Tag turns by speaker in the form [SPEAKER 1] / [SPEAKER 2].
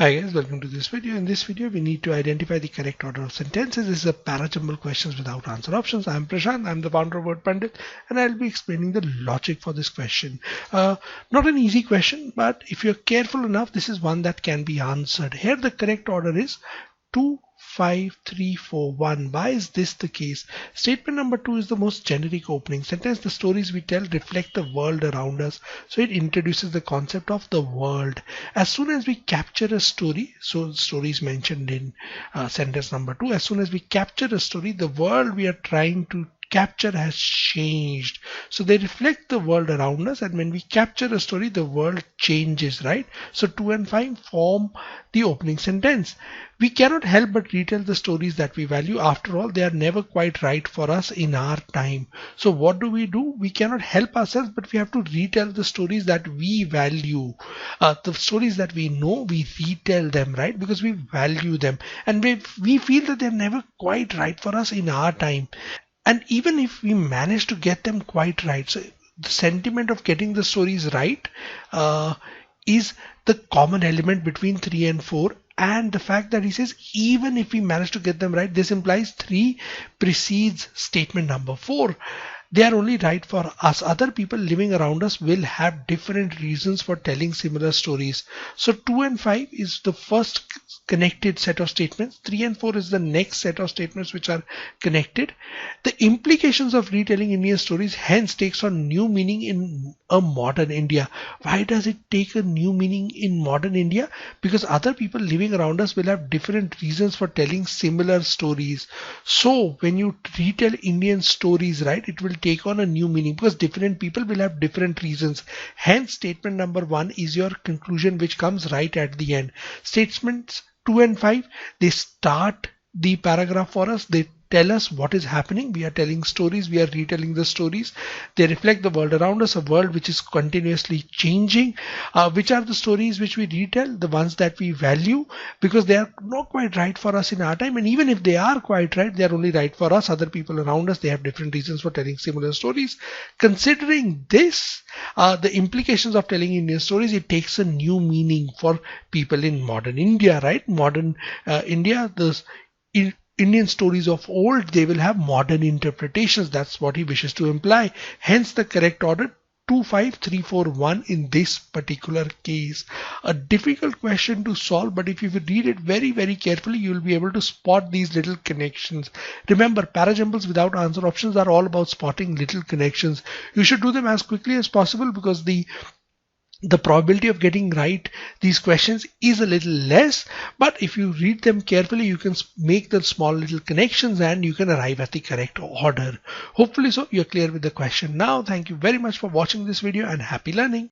[SPEAKER 1] Hi guys, welcome to this video. In this video, we need to identify the correct order of sentences. This is a Parajumble questions without answer options. I'm Prashant, I'm the founder of Word Pandit, and I'll be explaining the logic for this question. Not an easy question, but if you're careful enough, this is one that can be answered. Here the correct order is 2, 5, 3, 4, 1. Why is this the case? Statement number 2 is the most generic opening sentence. The stories we tell reflect the world around us. So it introduces the concept of the world. As soon as we capture a story, so story is mentioned in sentence number 2. As soon as we capture a story, the world we are trying to capture has changed. So they reflect the world around us, and when we capture a story, the world changes, right? So 2 and 5 form the opening sentence. We cannot help but retell the stories that we value. After all, they are never quite right for us in our time. So what do? We cannot help ourselves, but we have to retell the stories that we value. The stories that we know, we retell them, right? Because we value them, and we feel that they're never quite right for us in our time. And even if we manage to get them quite right, so the sentiment of getting the stories right is the common element between 3 and 4. And the fact that he says even if we manage to get them right, this implies 3 precedes statement number 4. They are only right for us. Other people living around us will have different reasons for telling similar stories. So 2 and 5 is the first connected set of statements. 3 and 4 is the next set of statements which are connected. The implications of retelling Indian stories hence takes on new meaning in a modern India. Why does it take a new meaning in modern India? Because other people living around us will have different reasons for telling similar stories. So when you retell Indian stories, right, it will take on a new meaning because different people will have different reasons. Hence statement number 1 is your conclusion, which comes right at the end. Statements 2 and 5, they start the paragraph for us. They tell us what is happening. We are telling stories, we are retelling the stories. They reflect the world around us, a world which is continuously changing. Which are the stories which we retell? The ones that we value, because they are not quite right for us in our time. And even if they are quite right, they are only right for us. Other people around us, they have different reasons for telling similar stories. Considering this, the implications of telling Indian stories, it takes a new meaning for people in modern India, right? Modern India, Indian stories of old, they will have modern interpretations. That's what he wishes to imply. Hence the correct order 2, 5, 3, 4, 1 in this particular case. A difficult question to solve, but if you read it very, very carefully, you will be able to spot these little connections. Remember, Parajumbles without answer options are all about spotting little connections. You should do them as quickly as possible because the probability of getting right these questions is a little less, but if you read them carefully, you can make the small little connections and you can arrive at the correct order. Hopefully so you're clear with the question now. Thank you very much for watching this video and happy learning.